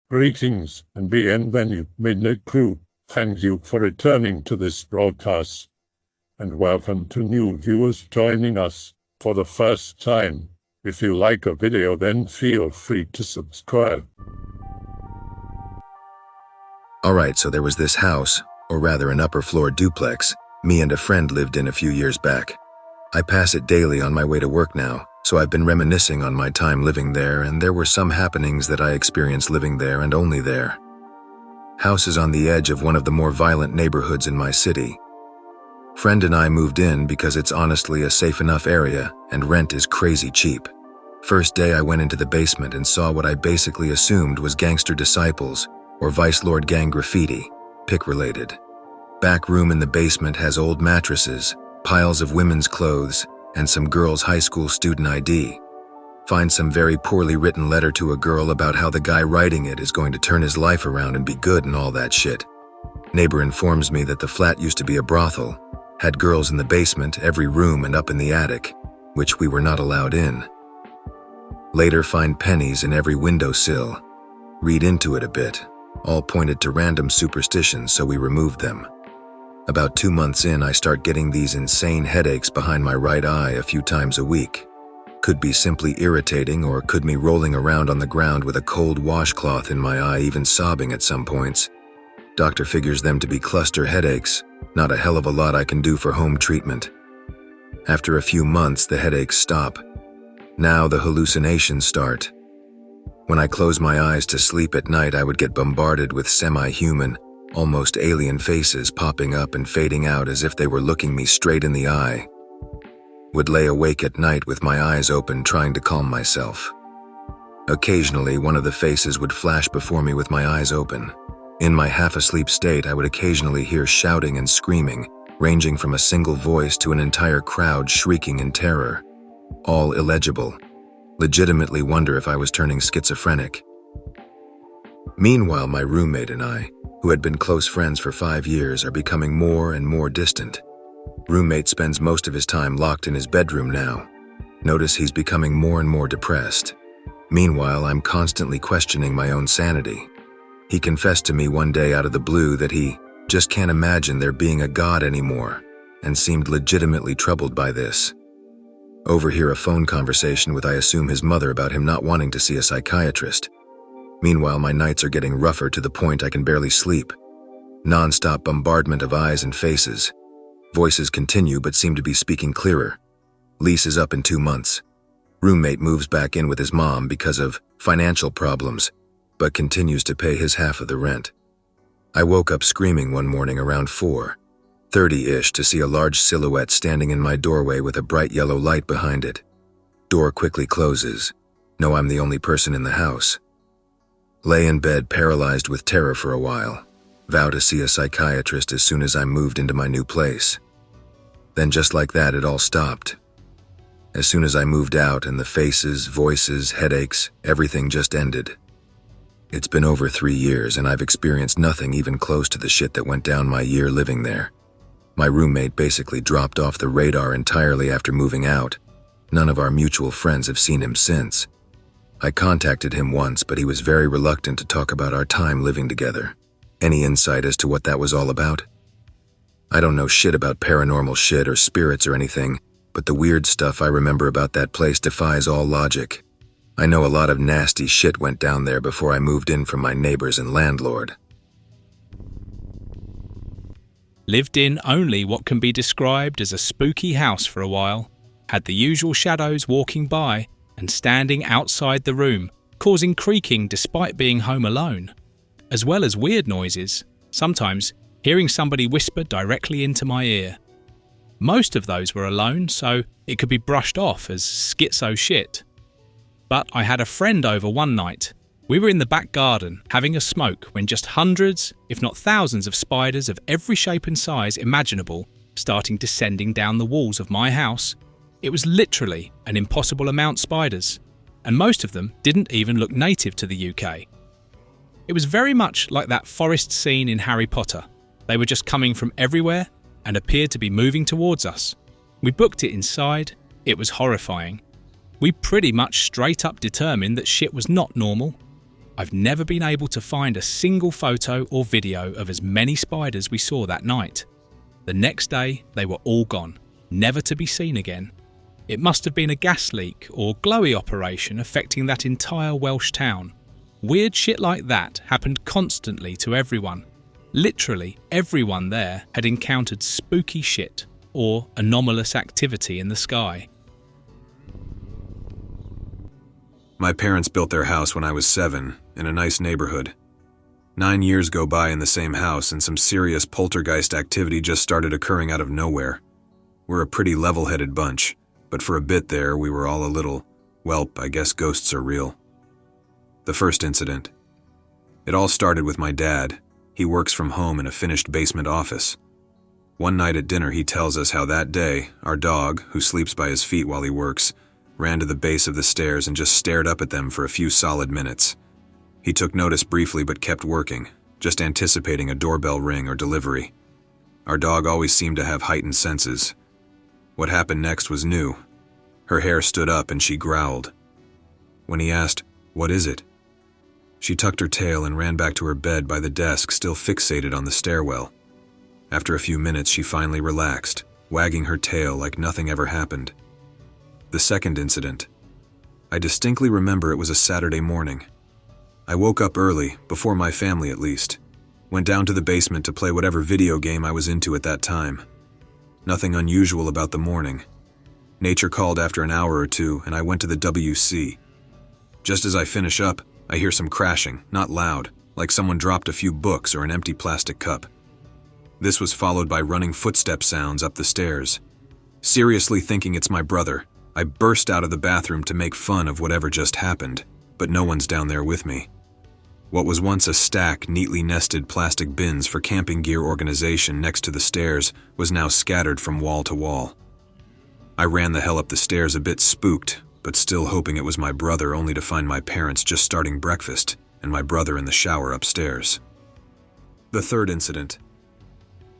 Greetings and bienvenue, Midnight Crew. Thank you for returning to this broadcast. And welcome to new viewers joining us for the first time. If you like a video, then feel free to subscribe. Alright, so there was this house, or rather an upper floor duplex, me and a friend lived in a few years back. I pass it daily on my way to work now, so I've been reminiscing on my time living there, and there were some happenings that I experienced living there and only there. House is on the edge of one of the more violent neighborhoods in my city. Friend and I moved in because it's honestly a safe enough area and rent is crazy cheap. First day I went into the basement and saw what I basically assumed was Gangster Disciples or Vice Lord Gang graffiti, pick related. Back room in the basement has old mattresses, piles of women's clothes, and some girl's high school student ID. Find some very poorly written letter to a girl about how the guy writing it is going to turn his life around and be good and all that shit. Neighbor informs me that the flat used to be a brothel, had girls in the basement, every room, and up in the attic, which we were not allowed in. Later find pennies in every windowsill. Read into it a bit, all pointed to random superstitions, so we removed them. About 2 months in, I start getting these insane headaches behind my right eye a few times a week. Could be simply irritating, or could be rolling around on the ground with a cold washcloth in my eye, even sobbing at some points. Doctor figures them to be cluster headaches, not a hell of a lot I can do for home treatment. After a few months, the headaches stop. Now the hallucinations start. When I close my eyes to sleep at night, I would get bombarded with semi-human, almost alien faces popping up and fading out as if they were looking me straight in the eye. Would lay awake at night with my eyes open trying to calm myself. Occasionally, one of the faces would flash before me with my eyes open. In my half-asleep state, I would occasionally hear shouting and screaming, ranging from a single voice to an entire crowd shrieking in terror. All illegible. Legitimately wonder if I was turning schizophrenic. Meanwhile, my roommate and I, who had been close friends for 5 years, are becoming more and more distant. Roommate spends most of his time locked in his bedroom now. Notice he's becoming more and more depressed. Meanwhile, I'm constantly questioning my own sanity. He confessed to me one day out of the blue that he just can't imagine there being a God anymore, and seemed legitimately troubled by this. Overhear a phone conversation with, I assume, his mother about him not wanting to see a psychiatrist. Meanwhile, my nights are getting rougher to the point I can barely sleep. Non-stop bombardment of eyes and faces. Voices continue but seem to be speaking clearer. Lease is up in 2 months. Roommate moves back in with his mom because of financial problems, but continues to pay his half of the rent. I woke up screaming one morning around 4:30-ish to see a large silhouette standing in my doorway with a bright yellow light behind it. Door quickly closes. Know I'm the only person in the house. Lay in bed paralyzed with terror for a while. Vow to see a psychiatrist as soon as I moved into my new place. Then just like that, it all stopped. As soon as I moved out, and the faces, voices, headaches, everything just ended. It's been over 3 years and I've experienced nothing even close to the shit that went down my year living there. My roommate basically dropped off the radar entirely after moving out. None of our mutual friends have seen him since. I contacted him once, but he was very reluctant to talk about our time living together. Any insight as to what that was all about? I don't know shit about paranormal shit or spirits or anything, but the weird stuff I remember about that place defies all logic. I know a lot of nasty shit went down there before I moved in from my neighbors and landlord. Lived in only what can be described as a spooky house for a while. Had the usual shadows walking by and standing outside the room, causing creaking despite being home alone, as well as weird noises, sometimes hearing somebody whisper directly into my ear. Most of those were alone, so it could be brushed off as schizo shit. But I had a friend over one night. We were in the back garden having a smoke when just hundreds, if not thousands of spiders of every shape and size imaginable starting descending down the walls of my house. It was literally an impossible amount spiders, and most of them didn't even look native to the UK. It was very much like that forest scene in Harry Potter. They were just coming from everywhere and appeared to be moving towards us. We booked it inside. It was horrifying. We pretty much straight up determined that shit was not normal. I've never been able to find a single photo or video of as many spiders we saw that night. The next day, they were all gone, never to be seen again. It must have been a gas leak or glowy operation affecting that entire Welsh town. Weird shit like that happened constantly to everyone. Literally everyone there had encountered spooky shit or anomalous activity in the sky. My parents built their house when I was 7, in a nice neighborhood. 9 years go by in the same house and some serious poltergeist activity just started occurring out of nowhere. We're a pretty level-headed bunch, but for a bit there we were all a little, welp, I guess ghosts are real. The first incident. It all started with my dad. He works from home in a finished basement office. One night at dinner he tells us how that day, our dog, who sleeps by his feet while he works, ran to the base of the stairs and just stared up at them for a few solid minutes. He took notice briefly but kept working, just anticipating a doorbell ring or delivery. Our dog always seemed to have heightened senses. What happened next was new. Her hair stood up and she growled. When he asked, "What is it?" she tucked her tail and ran back to her bed by the desk, still fixated on the stairwell. After a few minutes, she finally relaxed, wagging her tail like nothing ever happened. The second incident. I distinctly remember it was a Saturday morning. I woke up early, before my family at least. Went down to the basement to play whatever video game I was into at that time. Nothing unusual about the morning. Nature called after an hour or two, and I went to the WC. Just as I finish up, I hear some crashing, not loud, like someone dropped a few books or an empty plastic cup. This was followed by running footstep sounds up the stairs. Seriously thinking it's my brother, I burst out of the bathroom to make fun of whatever just happened, but no one's down there with me. What was once a stack neatly nested plastic bins for camping gear organization next to the stairs was now scattered from wall to wall. I ran the hell up the stairs a bit spooked, but still hoping it was my brother, only to find my parents just starting breakfast and my brother in the shower upstairs. The third incident.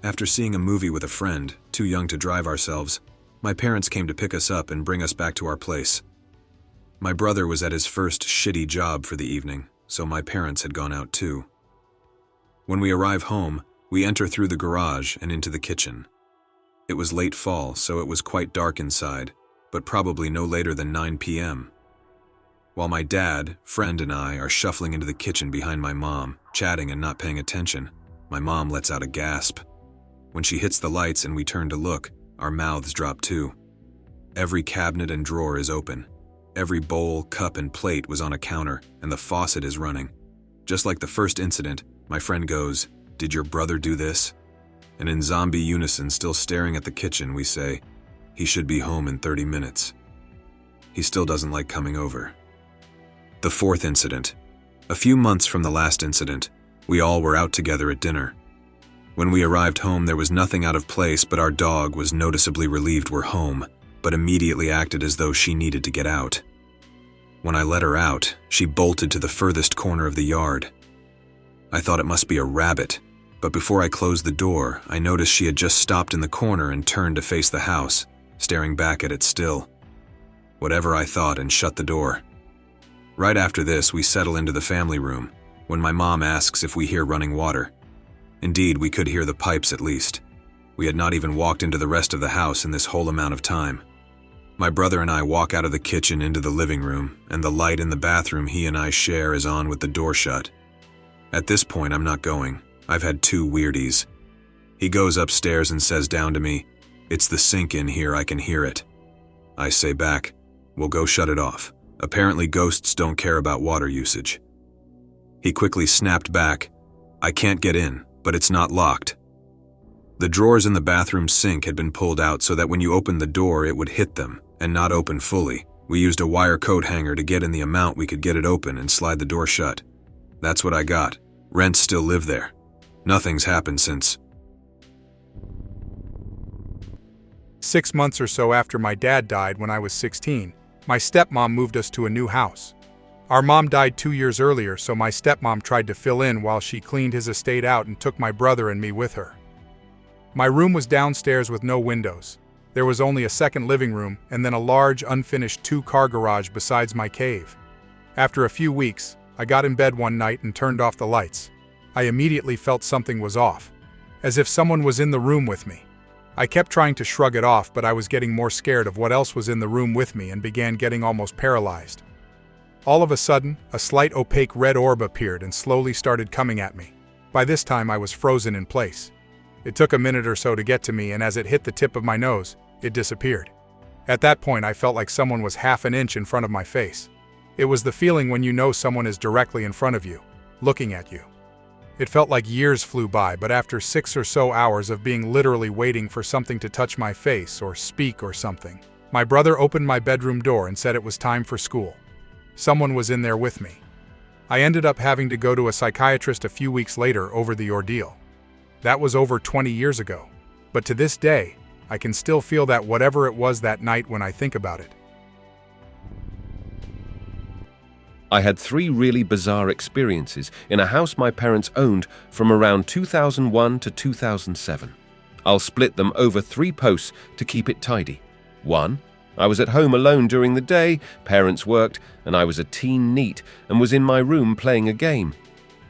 After seeing a movie with a friend, too young to drive ourselves, my parents came to pick us up and bring us back to our place. My brother was at his first shitty job for the evening, so my parents had gone out too. When we arrive home, we enter through the garage and into the kitchen. It was late fall, so it was quite dark inside, but probably no later than 9 p.m. While my dad, friend, and I are shuffling into the kitchen behind my mom, chatting and not paying attention, my mom lets out a gasp. When she hits the lights and we turn to look, our mouths drop too. Every cabinet and drawer is open. Every bowl, cup, and plate was on a counter, and the faucet is running. Just like the first incident, my friend goes, "Did your brother do this?" And in zombie unison, still staring at the kitchen, we say, "He should be home in 30 minutes. He still doesn't like coming over." The fourth incident. A few months from the last incident, we all were out together at dinner. When we arrived home, there was nothing out of place, but our dog was noticeably relieved we're home, but immediately acted as though she needed to get out. When I let her out, she bolted to the furthest corner of the yard. I thought it must be a rabbit, but before I closed the door, I noticed she had just stopped in the corner and turned to face the house, staring back at it still. Whatever I thought, and shut the door. Right after this, we settle into the family room, when my mom asks if we hear running water. Indeed, we could hear the pipes at least. We had not even walked into the rest of the house in this whole amount of time. My brother and I walk out of the kitchen into the living room, and the light in the bathroom he and I share is on with the door shut. At this point, I'm not going. I've had 2 weirdies. He goes upstairs and says down to me, "It's the sink in here, I can hear it." I say back, "Well, go shut it off. Apparently ghosts don't care about water usage." He quickly snapped back, "I can't get in, but it's not locked." The drawers in the bathroom sink had been pulled out so that when you opened the door, it would hit them and not open fully. We used a wire coat hanger to get in the amount we could get it open and slide the door shut. That's what I got. Rents still live there. Nothing's happened since. 6 months or so after my dad died when I was 16, my stepmom moved us to a new house. Our mom died 2 years earlier, so my stepmom tried to fill in while she cleaned his estate out and took my brother and me with her. My room was downstairs with no windows. There was only a second living room and then a large, unfinished 2-car garage besides my cave. After a few weeks, I got in bed one night and turned off the lights. I immediately felt something was off, as if someone was in the room with me. I kept trying to shrug it off, but I was getting more scared of what else was in the room with me and began getting almost paralyzed. All of a sudden, a slight opaque red orb appeared and slowly started coming at me. By this time, I was frozen in place. It took a minute or so to get to me, and as it hit the tip of my nose, it disappeared. At that point, I felt like someone was half an inch in front of my face. It was the feeling when you know someone is directly in front of you, looking at you. It felt like years flew by, but after 6 or so hours of being literally waiting for something to touch my face or speak or something, my brother opened my bedroom door and said it was time for school. Someone was in there with me. I ended up having to go to a psychiatrist a few weeks later over the ordeal. That was over 20 years ago, but to this day, I can still feel that whatever it was that night when I think about it. I had 3 really bizarre experiences in a house my parents owned from around 2001 to 2007. I'll split them over 3 posts to keep it tidy. 1. I was at home alone during the day, parents worked, and I was a teen neat and was in my room playing a game.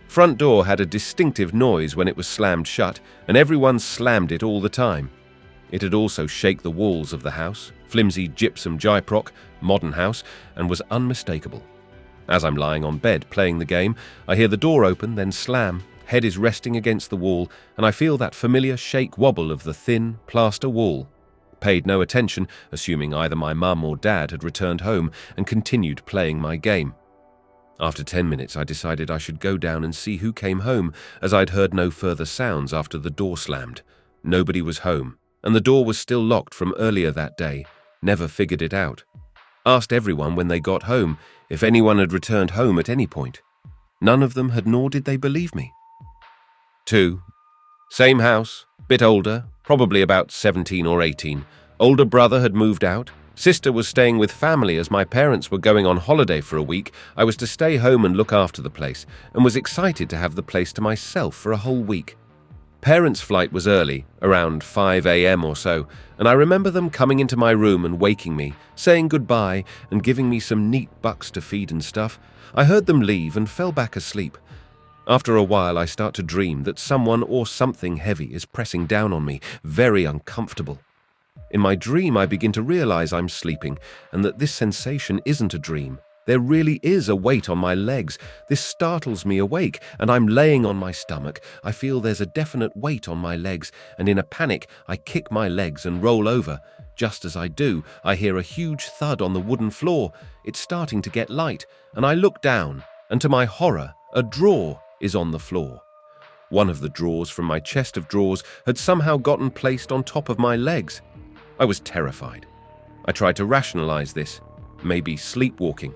Front door had a distinctive noise when it was slammed shut, and everyone slammed it all the time. It had also shake the walls of the house, flimsy gypsum gyprock, modern house, and was unmistakable. As I'm lying on bed playing the game, I hear the door open, then slam, head is resting against the wall, and I feel that familiar shake wobble of the thin, plaster wall. Paid no attention, assuming either my mum or dad had returned home, and continued playing my game. After 10 minutes, I decided I should go down and see who came home, as I'd heard no further sounds after the door slammed. Nobody was home, and the door was still locked from earlier that day. Never figured it out. Asked everyone when they got home if anyone had returned home at any point. None of them had, nor did they believe me. 2. Same house, bit older, probably about 17 or 18. Older brother had moved out. Sister was staying with family as my parents were going on holiday for a week. I was to stay home and look after the place, and was excited to have the place to myself for a whole week. Parents' flight was early, around 5 a.m. or so, and I remember them coming into my room and waking me, saying goodbye and giving me some neat bucks to feed and stuff. I heard them leave and fell back asleep. After a while, I start to dream that someone or something heavy is pressing down on me, very uncomfortable. In my dream, I begin to realize I'm sleeping and that this sensation isn't a dream. There really is a weight on my legs. This startles me awake, and I'm laying on my stomach. I feel there's a definite weight on my legs, and in a panic, I kick my legs and roll over. Just as I do, I hear a huge thud on the wooden floor. It's starting to get light, and I look down, and to my horror, a drawer is on the floor. One of the drawers from my chest of drawers had somehow gotten placed on top of my legs. I was terrified. I tried to rationalize this, maybe sleepwalking.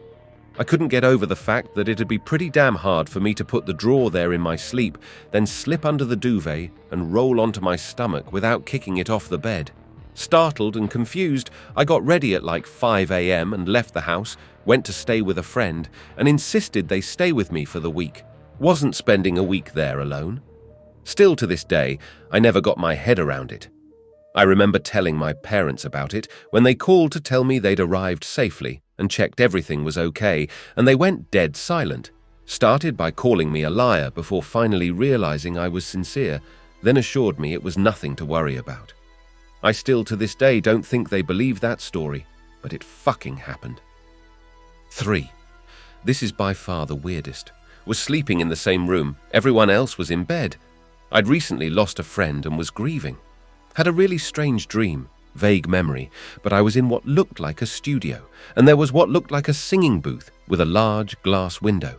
I couldn't get over the fact that it'd be pretty damn hard for me to put the drawer there in my sleep, then slip under the duvet and roll onto my stomach without kicking it off the bed. Startled and confused, I got ready at like 5 a.m. and left the house, went to stay with a friend, and insisted they stay with me for the week. Wasn't spending a week there alone. Still to this day, I never got my head around it. I remember telling my parents about it when they called to tell me they'd arrived safely and checked everything was okay, and they went dead silent. Started by calling me a liar before finally realizing I was sincere, then assured me it was nothing to worry about. I still to this day don't think they believe that story, but it fucking happened. 3. This is by far the weirdest. Was sleeping in the same room, everyone else was in bed. I'd recently lost a friend and was grieving. Had a really strange dream, vague memory, but I was in what looked like a studio, and there was what looked like a singing booth with a large glass window.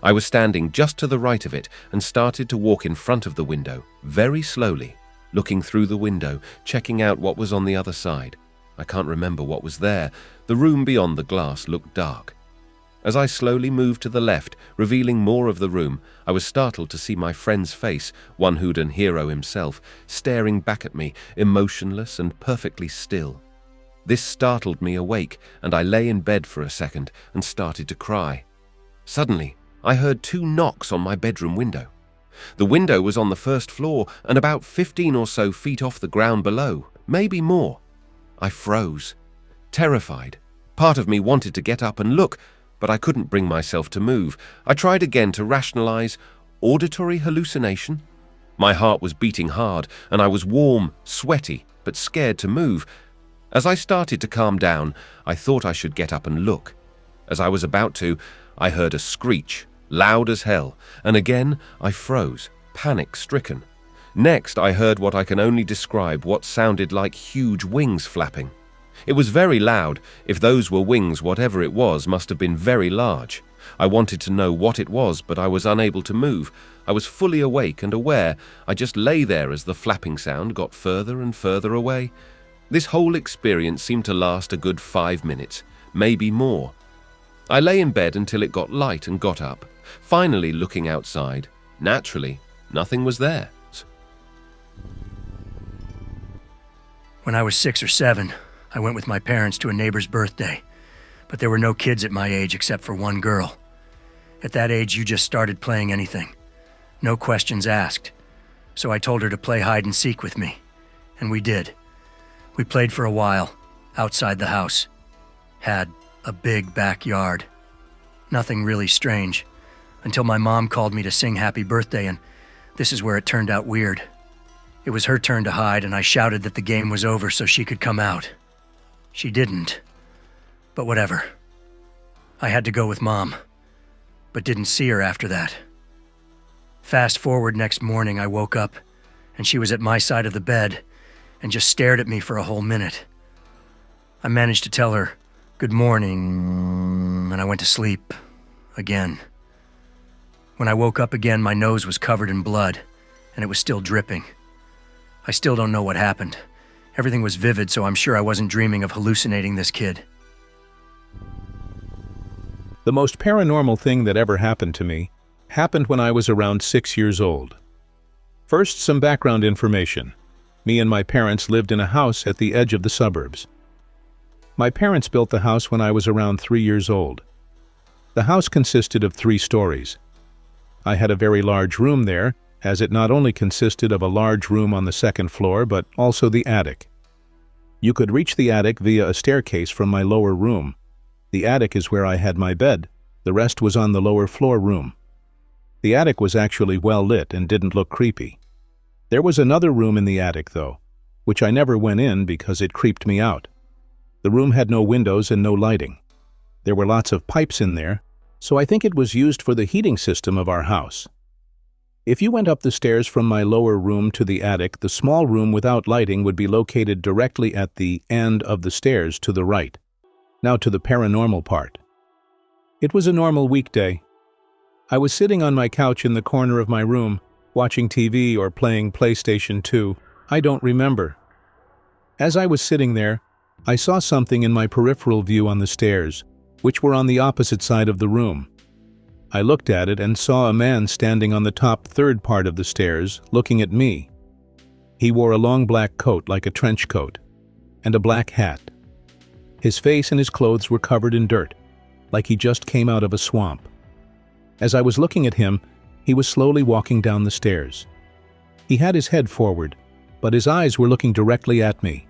I was standing just to the right of it and started to walk in front of the window, very slowly, looking through the window, checking out what was on the other side. I can't remember what was there. The room beyond the glass looked dark. As I slowly moved to the left, revealing more of the room, I was startled to see my friend's face, one who'd an hero himself, staring back at me, emotionless and perfectly still. This startled me awake, and I lay in bed for a second and started to cry. Suddenly, I heard 2 knocks on my bedroom window. The window was on the first floor and about 15 or so feet off the ground below, maybe more. I froze, terrified. Part of me wanted to get up and look, but I couldn't bring myself to move. I tried again to rationalize auditory hallucination. My heart was beating hard, and I was warm, sweaty, but scared to move. As I started to calm down, I thought I should get up and look. As I was about to, I heard a screech, loud as hell, and again I froze, panic-stricken. Next, I heard what I can only describe what sounded like huge wings flapping. It was very loud. If those were wings, whatever it was must have been very large. I wanted to know what it was, but I was unable to move. I was fully awake and aware. I just lay there as the flapping sound got further and further away. This whole experience seemed to last a good 5 minutes, maybe more. I lay in bed until it got light and got up, finally looking outside. Naturally, nothing was there. When I was 6 or 7, I went with my parents to a neighbor's birthday, but there were no kids at my age except for one girl. At that age, you just started playing anything. No questions asked. So I told her to play hide and seek with me, and we did. We played for a while, outside the house. Had a big backyard. Nothing really strange, until my mom called me to sing happy birthday, and this is where it turned out weird. It was her turn to hide, and I shouted that the game was over so she could come out. She didn't, but whatever. I had to go with Mom, but didn't see her after that. Fast forward next morning, I woke up, and she was at my side of the bed and just stared at me for a whole minute. I managed to tell her, "Good morning," and I went to sleep again. When I woke up again, my nose was covered in blood, and it was still dripping. I still don't know what happened. Everything was vivid, so I'm sure I wasn't dreaming of hallucinating this kid. The most paranormal thing that ever happened to me happened when I was around 6 years old. First, some background information. Me and my parents lived in a house at the edge of the suburbs. My parents built the house when I was around 3 years old. The house consisted of 3 stories. I had a very large room there, as it not only consisted of a large room on the 2nd floor, but also the attic. You could reach the attic via a staircase from my lower room. The attic is where I had my bed. The rest was on the lower floor room. The attic was actually well lit and didn't look creepy. There was another room in the attic, though, which I never went in because it creeped me out. The room had no windows and no lighting. There were lots of pipes in there, so I think it was used for the heating system of our house. If you went up the stairs from my lower room to the attic, the small room without lighting would be located directly at the end of the stairs to the right. Now to the paranormal part. It was a normal weekday. I was sitting on my couch in the corner of my room, watching TV or playing PlayStation 2. I don't remember. As I was sitting there, I saw something in my peripheral view on the stairs, which were on the opposite side of the room. I looked at it and saw a man standing on the top 3rd part of the stairs, looking at me. He wore a long black coat like a trench coat, and a black hat. His face and his clothes were covered in dirt, like he just came out of a swamp. As I was looking at him, he was slowly walking down the stairs. He had his head forward, but his eyes were looking directly at me.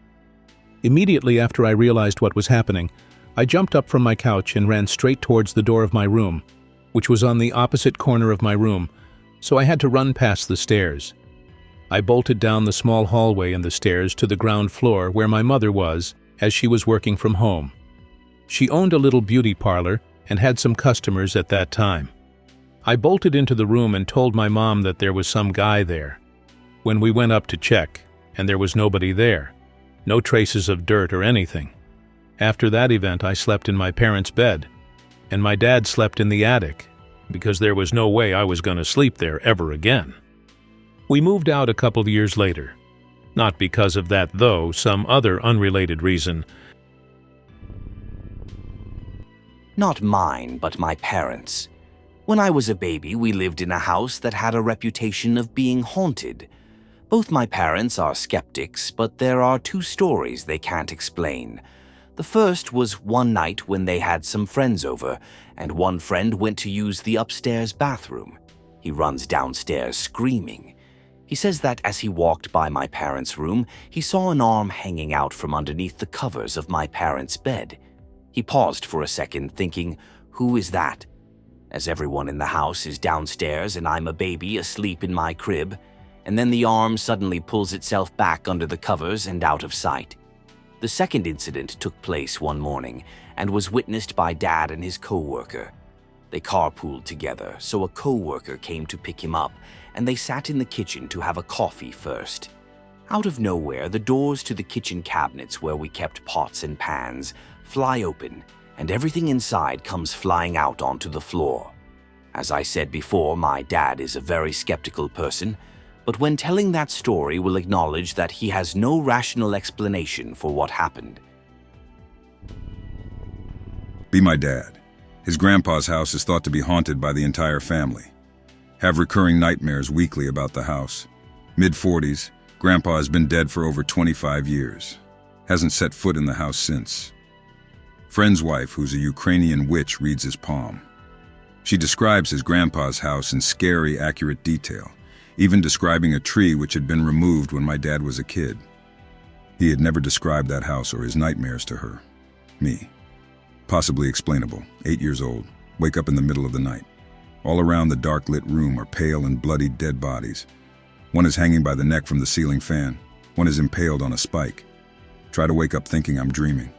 Immediately after I realized what was happening, I jumped up from my couch and ran straight towards the door of my room, which was on the opposite corner of my room, so I had to run past the stairs. I bolted down the small hallway and the stairs to the ground floor where my mother was, as she was working from home. She owned a little beauty parlor and had some customers at that time. I bolted into the room and told my mom that there was some guy there. When we went up to check, and there was nobody there, no traces of dirt or anything. After that event, I slept in my parents' bed, and my dad slept in the attic, because there was no way I was going to sleep there ever again. We moved out a couple of years later. Not because of that, though, some other unrelated reason. Not mine, but my parents'. When I was a baby, we lived in a house that had a reputation of being haunted. Both my parents are skeptics, but there are 2 stories they can't explain. The first was one night when they had some friends over, and one friend went to use the upstairs bathroom. He runs downstairs screaming. He says that as he walked by my parents' room, he saw an arm hanging out from underneath the covers of my parents' bed. He paused for a second, thinking, Who is that? As everyone in the house is downstairs and I'm a baby asleep in my crib, and then the arm suddenly pulls itself back under the covers and out of sight. The second incident took place one morning and was witnessed by Dad and his co-worker. They carpooled together, so a co-worker came to pick him up, and they sat in the kitchen to have a coffee first. Out of nowhere, the doors to the kitchen cabinets where we kept pots and pans fly open, and everything inside comes flying out onto the floor. As I said before, my dad is a very skeptical person, but when telling that story will acknowledge that he has no rational explanation for what happened. Be my dad. His grandpa's house is thought to be haunted by the entire family. Have recurring nightmares weekly about the house. Mid-40s, Grandpa has been dead for over 25 years. Hasn't set foot in the house since. Friend's wife, who's a Ukrainian witch, reads his palm. She describes his grandpa's house in scary, accurate detail, even describing a tree which had been removed when my dad was a kid. He had never described that house or his nightmares to her. Me. Possibly explainable, 8 years old, wake up in the middle of the night. All around the dark-lit room are pale and bloody dead bodies. One is hanging by the neck from the ceiling fan. One is impaled on a spike. Try to wake up thinking I'm dreaming.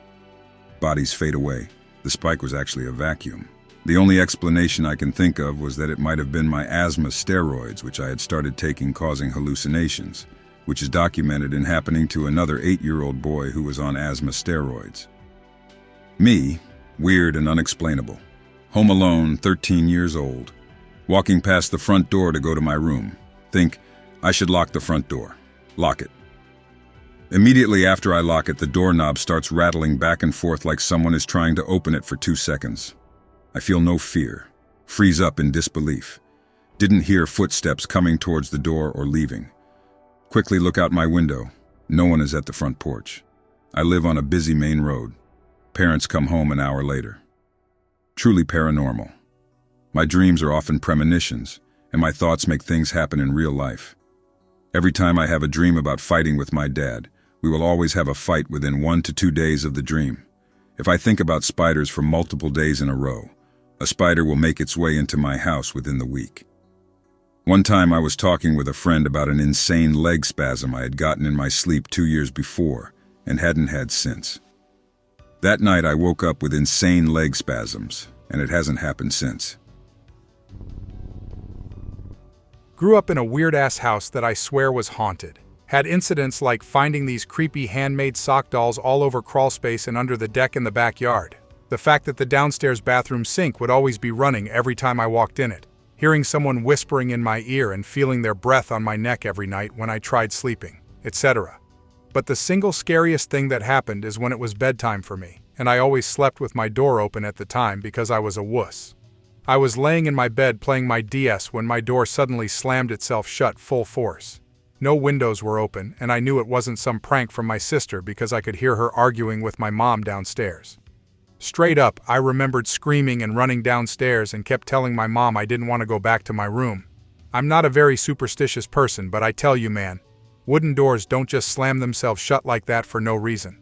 Bodies fade away. The spike was actually a vacuum. The only explanation I can think of was that it might have been my asthma steroids, which I had started taking, causing hallucinations, which is documented in happening to another 8-year-old boy who was on asthma steroids. Me, weird and unexplainable. Home alone, 13 years old. Walking past the front door to go to my room. Think, I should lock the front door. Lock it. Immediately after I lock it, the doorknob starts rattling back and forth like someone is trying to open it for 2 seconds. I feel no fear. Freeze up in disbelief. Didn't hear footsteps coming towards the door or leaving. Quickly look out my window. No one is at the front porch. I live on a busy main road. Parents come home an hour later. Truly paranormal. My dreams are often premonitions, and my thoughts make things happen in real life. Every time I have a dream about fighting with my dad, we will always have a fight within 1 to 2 days of the dream. If I think about spiders for multiple days in a row, a spider will make its way into my house within the week. One time I was talking with a friend about an insane leg spasm I had gotten in my sleep 2 years before and hadn't had since. That night I woke up with insane leg spasms, and it hasn't happened since. Grew up in a weird-ass house that I swear was haunted. Had incidents like finding these creepy handmade sock dolls all over crawl space and under the deck in the backyard. The fact that the downstairs bathroom sink would always be running every time I walked in it. Hearing someone whispering in my ear and feeling their breath on my neck every night when I tried sleeping, etc. But the single scariest thing that happened is when it was bedtime for me, and I always slept with my door open at the time because I was a wuss. I was laying in my bed playing my DS when my door suddenly slammed itself shut full force. No windows were open, and I knew it wasn't some prank from my sister because I could hear her arguing with my mom downstairs. Straight up, I remembered screaming and running downstairs and kept telling my mom I didn't want to go back to my room. I'm not a very superstitious person, but I tell you, man, wooden doors don't just slam themselves shut like that for no reason.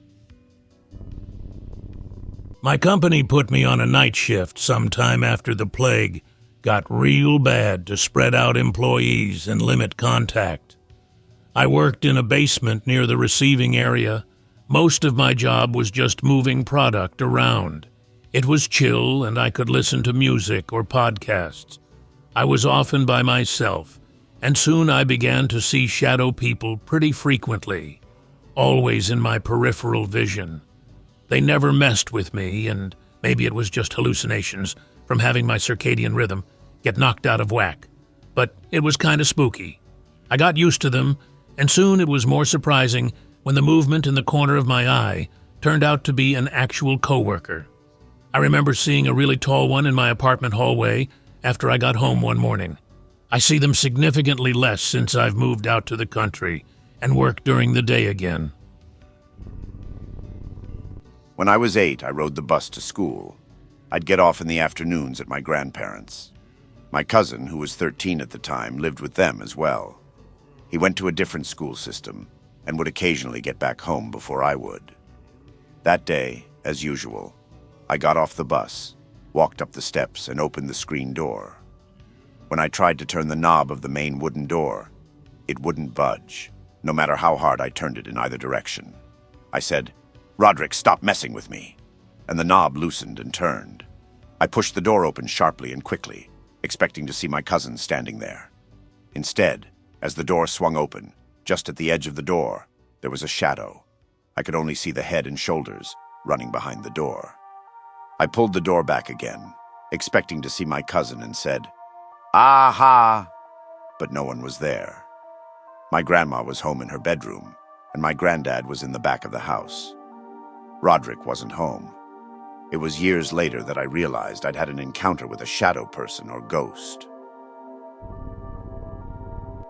My company put me on a night shift sometime after the plague got real bad to spread out employees and limit contact. I worked in a basement near the receiving area. Most of my job was just moving product around. It was chill and I could listen to music or podcasts. I was often by myself, and soon I began to see shadow people pretty frequently, always in my peripheral vision. They never messed with me, and maybe it was just hallucinations from having my circadian rhythm get knocked out of whack. But it was kind of spooky. I got used to them, and soon it was more surprising when the movement in the corner of my eye turned out to be an actual coworker. I remember seeing a really tall one in my apartment hallway after I got home one morning. I see them significantly less since I've moved out to the country and work during the day again. When I was 8, I rode the bus to school. I'd get off in the afternoons at my grandparents'. My cousin, who was 13 at the time, lived with them as well. He went to a different school system and would occasionally get back home before I would. That day, as usual, I got off the bus, walked up the steps, and opened the screen door. When I tried to turn the knob of the main wooden door, it wouldn't budge, no matter how hard I turned it in either direction. I said, "Roderick, stop messing with me," and the knob loosened and turned. I pushed the door open sharply and quickly, expecting to see my cousin standing there. Instead, as the door swung open, just at the edge of the door, there was a shadow. I could only see the head and shoulders running behind the door. I pulled the door back again, expecting to see my cousin, and said, "Aha!" But no one was there. My grandma was home in her bedroom, and my granddad was in the back of the house. Roderick wasn't home. It was years later that I realized I'd had an encounter with a shadow person or ghost.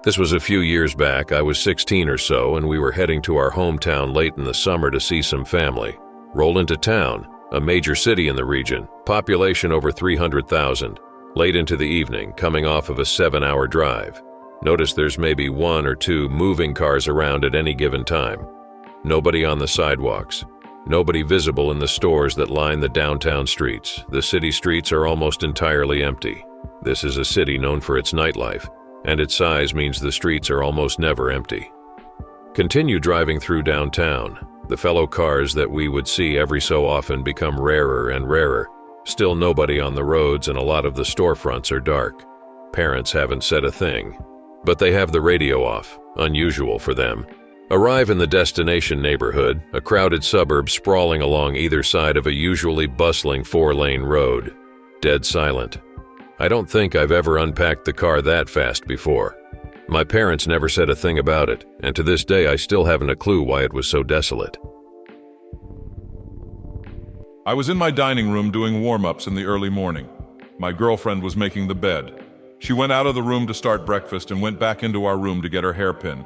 This was a few years back. I was 16 or so, and we were heading to our hometown late in the summer to see some family. Roll into town, a major city in the region, population over 300,000. Late into the evening, coming off of a 7-hour drive. Notice there's maybe 1 or 2 moving cars around at any given time. Nobody on the sidewalks. Nobody visible in the stores that line the downtown streets. The city streets are almost entirely empty. This is a city known for its nightlife, and its size means the streets are almost never empty. Continue driving through downtown. The fellow cars that we would see every so often become rarer and rarer. Still nobody on the roads, and a lot of the storefronts are dark. Parents haven't said a thing, but they have the radio off, unusual for them. Arrive in the destination neighborhood, a crowded suburb sprawling along either side of a usually bustling 4-lane road. Dead silent. I don't think I've ever unpacked the car that fast before. My parents never said a thing about it, and to this day I still haven't a clue why it was so desolate. I was in my dining room doing warm-ups in the early morning. My girlfriend was making the bed. She went out of the room to start breakfast and went back into our room to get her hairpin.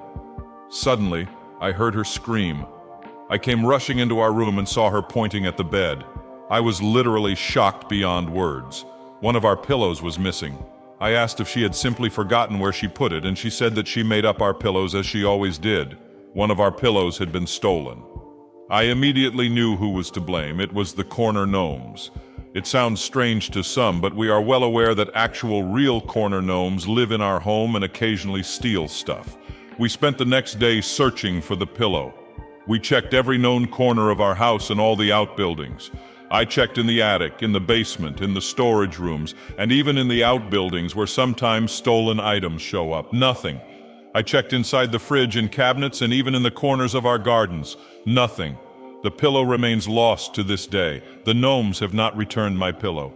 Suddenly, I heard her scream. I came rushing into our room and saw her pointing at the bed. I was literally shocked beyond words. One of our pillows was missing. I asked if she had simply forgotten where she put it, and she said that she made up our pillows as she always did. One of our pillows had been stolen. I immediately knew who was to blame. It was the Corner Gnomes. It sounds strange to some, but we are well aware that actual real Corner Gnomes live in our home and occasionally steal stuff. We spent the next day searching for the pillow. We checked every known corner of our house and all the outbuildings. I checked in the attic, in the basement, in the storage rooms, and even in the outbuildings where sometimes stolen items show up. Nothing. I checked inside the fridge and cabinets and even in the corners of our gardens. Nothing. The pillow remains lost to this day. The gnomes have not returned my pillow.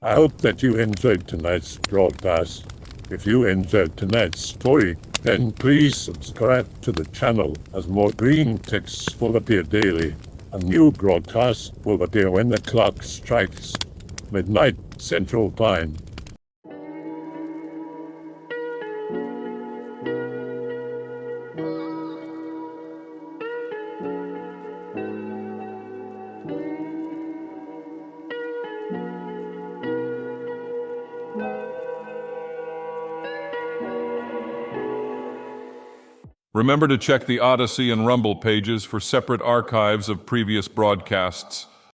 I hope that you enjoyed tonight's broadcast. If you enjoyed tonight's story, then please subscribe to the channel as more Greentext will appear daily. A new broadcast will appear when the clock strikes midnight Central Time. Remember to check the Odyssey and Rumble pages for separate archives of previous broadcasts.